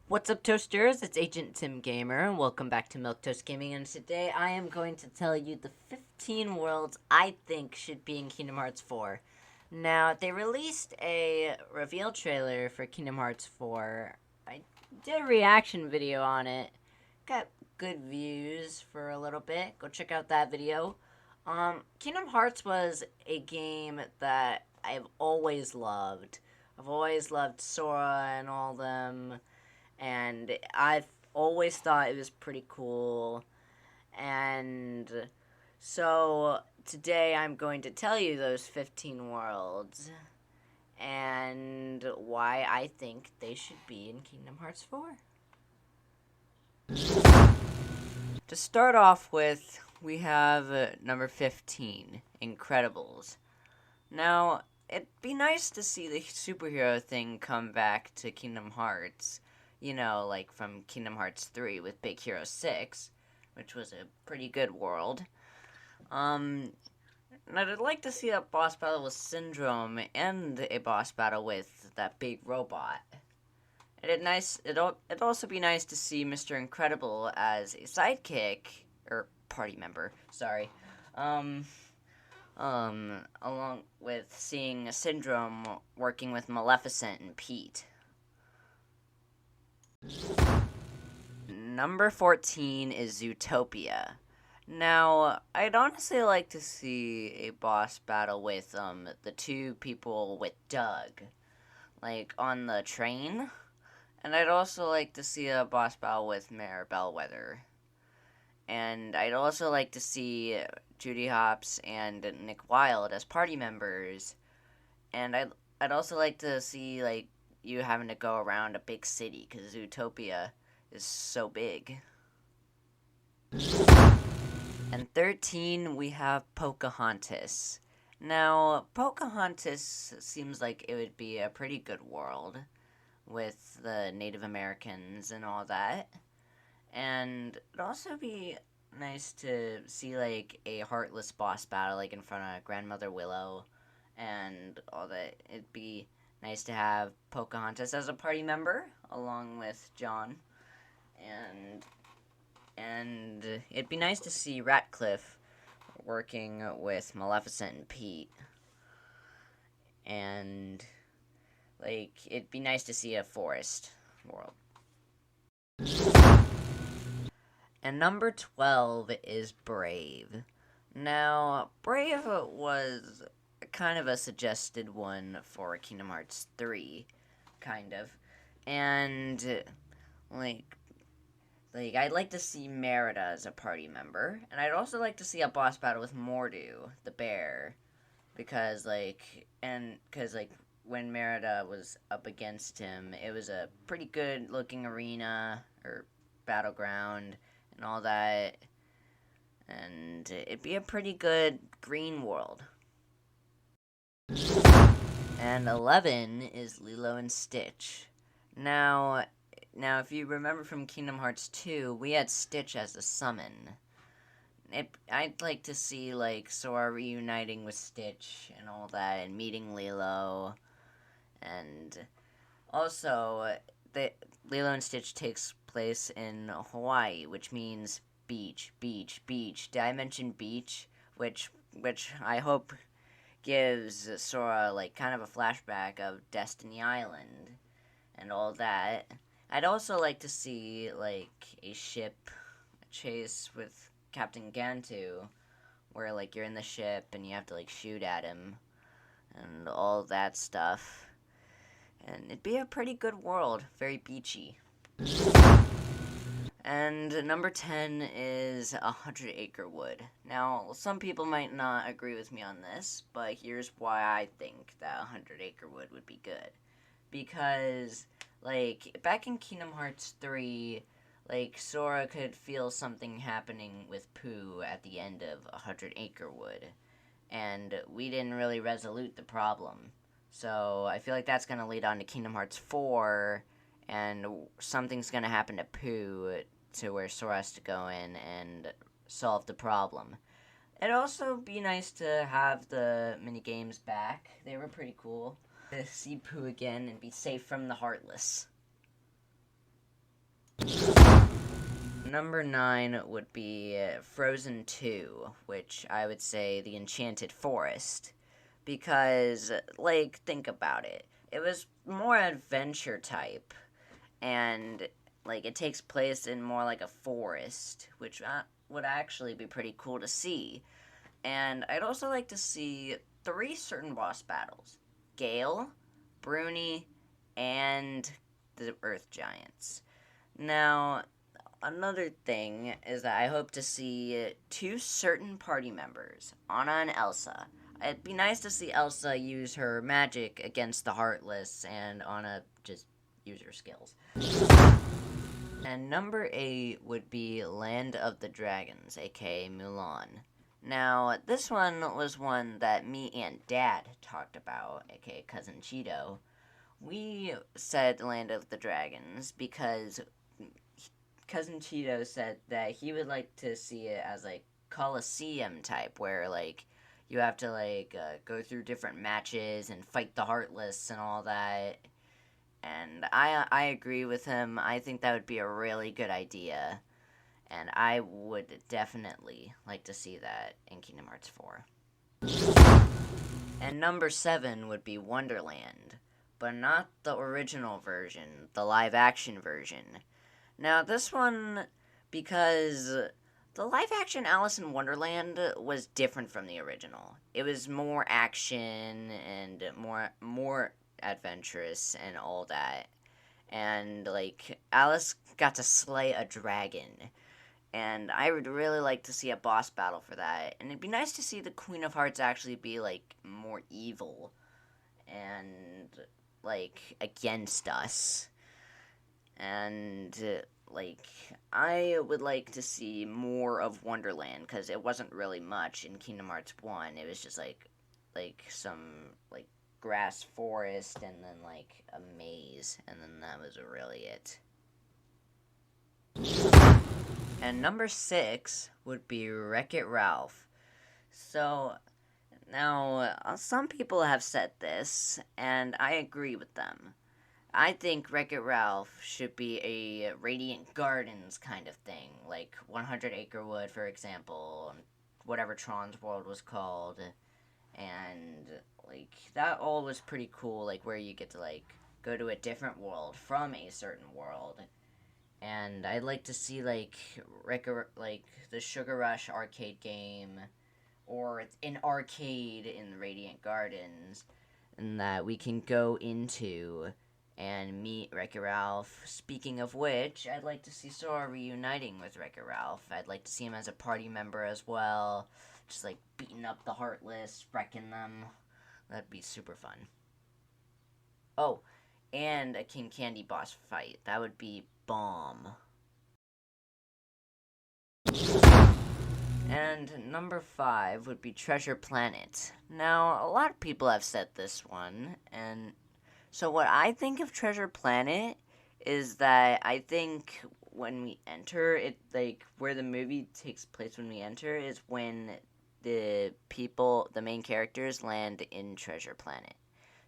What's up, Toasters? It's Agent Tim Gamer, and welcome back to Milk Toast Gaming. And today I am going to tell you the 15 worlds I think should be in Kingdom Hearts 4. Now, they released a reveal trailer for Kingdom Hearts 4. I did a reaction video on it. Got good views for a little bit. Go check out that video. Kingdom Hearts was a game that I've always loved. I've always loved Sora and all them. And I've always thought it was pretty cool. And so today I'm going to tell you those 15 worlds and why I think they should be in Kingdom Hearts 4. To start off with, we have number 15, Incredibles. Now, it'd be nice to see the superhero thing come back to Kingdom Hearts. You know, like from Kingdom Hearts 3 with Big Hero 6, which was a pretty good world. And I'd like to see a boss battle with Syndrome and a boss battle with that big robot. It'd also be nice to see Mr. Incredible as a sidekick, or party member, sorry. Along with seeing Syndrome working with Maleficent and Pete. Number 14 is Zootopia. Now, I'd honestly like to see a boss battle with the two people with Doug, like on the train, and I'd also like to see a boss battle with Mayor Bellwether, and I'd also like to see Judy Hopps and Nick Wilde as party members, and I'd also like to see like you having to go around a big city, because Zootopia is so big. And 13, we have Pocahontas. Now, Pocahontas seems like it would be a pretty good world, with the Native Americans and all that. And it'd also be nice to see, like, a heartless boss battle, like, in front of Grandmother Willow, and all that. It'd be nice to have Pocahontas as a party member, along with John. And it'd be nice to see Ratcliffe working with Maleficent and Pete. And, like, it'd be nice to see a forest world. And number 12 is Brave. Now, Brave was kind of a suggested one for Kingdom Hearts 3, kind of. And, like, I'd like to see Merida as a party member. And I'd also like to see a boss battle with Mordu, the bear. Because, when Merida was up against him, it was a pretty good looking arena, or battleground, and all that. And it'd be a pretty good green world. And 11 is Lilo and Stitch. Now, if you remember from Kingdom Hearts 2, we had Stitch as a summon. I'd like to see, like, Sora reuniting with Stitch and all that, and meeting Lilo. And also, Lilo and Stitch takes place in Hawaii, which means beach, beach, beach. Did I mention beach? Which I hope gives Sora, like, kind of a flashback of Destiny Island and all that. I'd also like to see, like, a ship chase with Captain Gantu, where, like, you're in the ship and you have to, like, shoot at him and all that stuff. And it'd be a pretty good world, very beachy. And number 10 is 100 Acre Wood. Now, some people might not agree with me on this, but here's why I think that 100 Acre Wood would be good. Because, like, back in Kingdom Hearts 3, like, Sora could feel something happening with Pooh at the end of 100 Acre Wood. And we didn't really resolute the problem. So, I feel like that's going to lead on to Kingdom Hearts 4, and something's going to happen to Pooh to where Sora has to go in and solve the problem. It'd also be nice to have the minigames back. They were pretty cool. To see Pooh again and be safe from the Heartless. Number 9 would be Frozen 2, which I would say the Enchanted Forest. Because, like, think about it. It was more adventure type, and, like, it takes place in more like a forest, which would actually be pretty cool to see. And I'd also like to see 3 certain boss battles: Gale, Bruni, and the Earth Giants. Now, another thing is that I hope to see 2 certain party members, Anna and Elsa. It'd be nice to see Elsa use her magic against the Heartless and Anna just use her skills. And number 8 would be Land of the Dragons, aka Mulan. Now, this one was one that me and Dad talked about, aka Cousin Cheeto. We said Land of the Dragons because Cousin Cheeto said that he would like to see it as like Coliseum type, where like you have to like go through different matches and fight the Heartless and all that. And I agree with him. I think that would be a really good idea, and I would definitely like to see that in Kingdom Hearts 4. And number 7 would be Wonderland, but not the original version, the live action version. Now, this one, because the live action Alice in Wonderland was different from the original. It was more action and more adventurous and all that. And, like, Alice got to slay a dragon. And I would really like to see a boss battle for that. And it'd be nice to see the Queen of Hearts actually be, like, more evil and, like, against us. And, like, I would like to see more of Wonderland, because it wasn't really much in Kingdom Hearts 1. It was just, like some, like, grass forest, and then, like, a maze, and then that was really it. And number 6 would be Wreck-It Ralph. So, now, some people have said this, and I agree with them. I think Wreck-It Ralph should be a Radiant Gardens kind of thing, like 100 Acre Wood, for example, whatever Tron's World was called, and, like, that all was pretty cool, like, where you get to, like, go to a different world from a certain world, and I'd like to see, like, the Sugar Rush arcade game, or an arcade in the Radiant Gardens, and that we can go into and meet Wreck-It Ralph. Speaking of which, I'd like to see Sora reuniting with Wreck-It Ralph. I'd like to see him as a party member as well, just like beating up the Heartless, wrecking them. That'd be super fun. Oh, and a King Candy boss fight. That would be bomb. And number 5 would be Treasure Planet. Now, a lot of people have said this one, and so what I think of Treasure Planet is that I think when we enter, it, like, where the movie takes place when we enter is when the main characters land in Treasure Planet.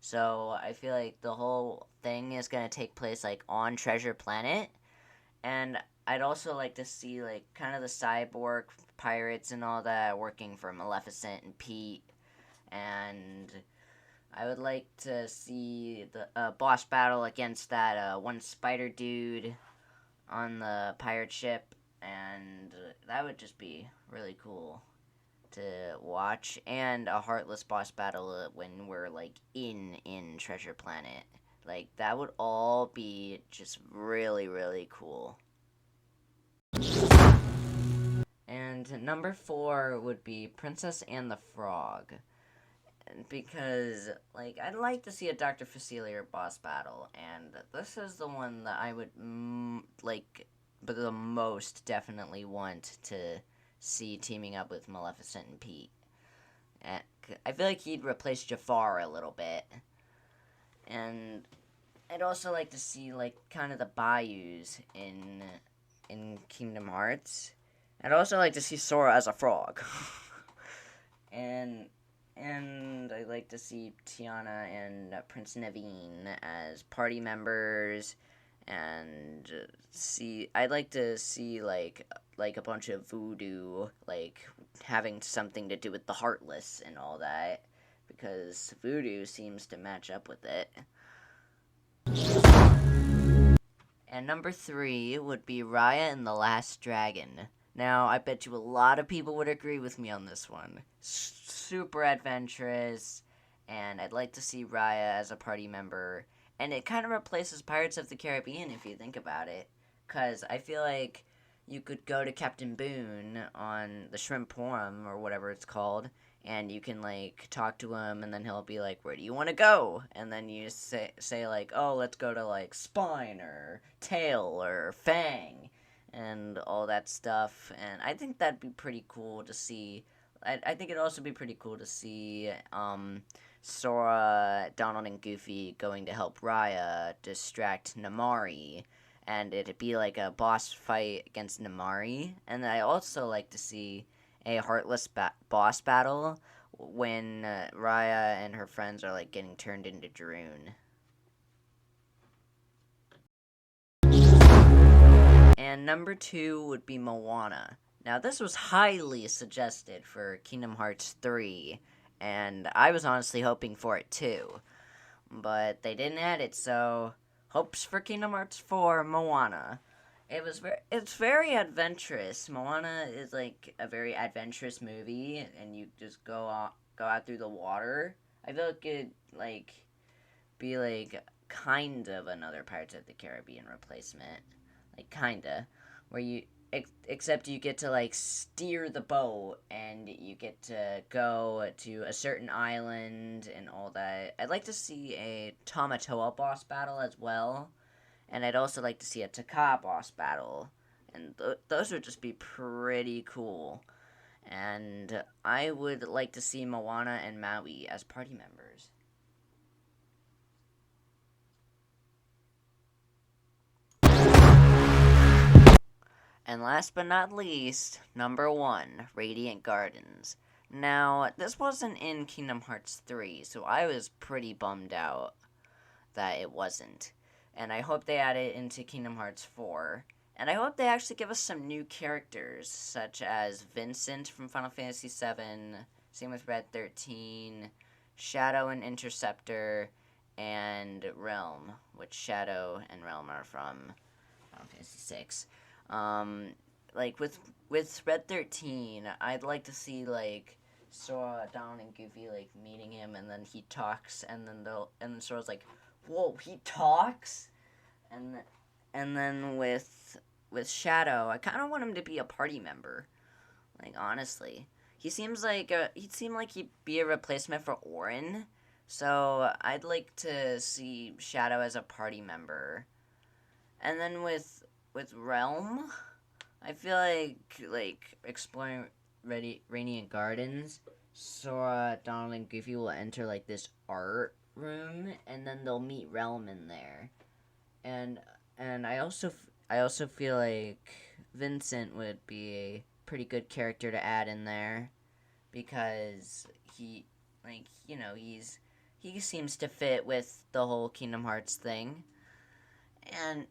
So I feel like the whole thing is going to take place, like, on Treasure Planet, and I'd also like to see, like, kind of the cyborg pirates and all that working for Maleficent and Pete, and I would like to see the boss battle against that one spider dude on the pirate ship, and that would just be really cool to watch, and a Heartless boss battle when we're, like, in Treasure Planet. Like, that would all be just really, really cool. And number 4 would be Princess and the Frog. Because, like, I'd like to see a Dr. Facilier boss battle, and this is the one that I would, but the most definitely want to see teaming up with Maleficent and Pete. And I feel like he'd replace Jafar a little bit. And I'd also like to see, like, kind of the bayous in Kingdom Hearts. I'd also like to see Sora as a frog. and I'd like to see Tiana and Prince Naveen as party members, and I'd like to see like a bunch of voodoo, like having something to do with the Heartless and all that, because voodoo seems to match up with it. And number 3 would be Raya and the Last Dragon. Now, I bet you a lot of people would agree with me on this one. Super adventurous, and I'd like to see Raya as a party member. And it kind of replaces Pirates of the Caribbean if you think about it. Because I feel like you could go to Captain Boone on the Shrimporum, or whatever it's called, and you can, like, talk to him, and then he'll be like, where do you want to go? And then you say like, oh, let's go to, like, Spine, or Tail, or Fang, and all that stuff. And I think that'd be pretty cool to see. I think it'd also be pretty cool to see, Sora, Donald, and Goofy going to help Raya distract Namari, and it'd be like a boss fight against Namari. And I also like to see a Heartless boss battle when Raya and her friends are like getting turned into Droon. And number 2 would be Moana. Now, this was highly suggested for Kingdom Hearts 3, and I was honestly hoping for it too. But they didn't add it, so hopes for Kingdom Hearts 4, Moana. It's very adventurous. Moana is like a very adventurous movie, and you just go out through the water. I feel like it'd like be like kind of another Pirates of the Caribbean replacement, like kinda, where you except you get to like steer the boat and you get to go to a certain island and all that. I'd like to see a Tamatoa boss battle as well, and I'd also like to see a Taka boss battle, and those would just be pretty cool. And I would like to see Moana and Maui as party members. And last but not least, number 1, Radiant Gardens. Now, this wasn't in Kingdom Hearts 3, so I was pretty bummed out that it wasn't. And I hope they add it into Kingdom Hearts 4. And I hope they actually give us some new characters, such as Vincent from Final Fantasy 7, same with Red 13, Shadow and Interceptor, and Realm, which Shadow and Realm are from Final Fantasy 6. Like with Red 13, I'd like to see like Sora, Donald, and Goofy like meeting him, and then he talks, and then Sora's like, "Whoa, he talks," and then with Shadow, I kind of want him to be a party member. Like honestly, he'd seem like he'd be a replacement for Auron, so I'd like to see Shadow as a party member, and then with Realm, I feel like exploring Radiant Gardens, Sora, Donald, and Goofy will enter like this art room, and then they'll meet Realm in there, and I also feel like Vincent would be a pretty good character to add in there, because he he seems to fit with the whole Kingdom Hearts thing, and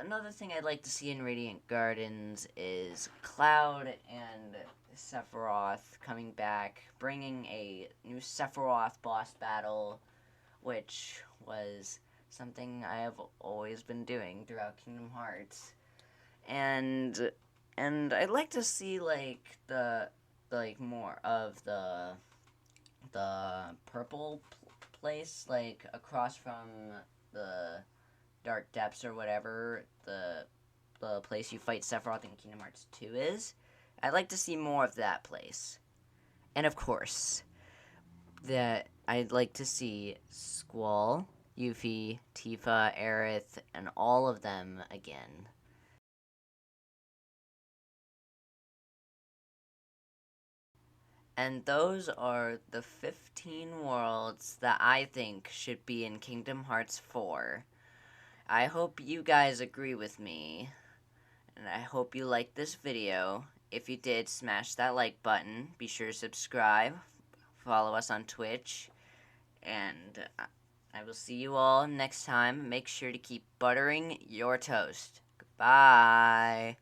another thing I'd like to see in Radiant Gardens is Cloud and Sephiroth coming back, bringing a new Sephiroth boss battle, which was something I have always been doing throughout Kingdom Hearts. And I'd like to see like the more of the purple place, like across from the Dark Depths or whatever the place you fight Sephiroth in Kingdom Hearts 2 is. I'd like to see more of that place. And of course, that I'd like to see Squall, Yuffie, Tifa, Aerith, and all of them again. And those are the 15 worlds that I think should be in Kingdom Hearts 4. I hope you guys agree with me, and I hope you liked this video. If you did, smash that like button. Be sure to subscribe, follow us on Twitch, and I will see you all next time. Make sure to keep buttering your toast. Goodbye.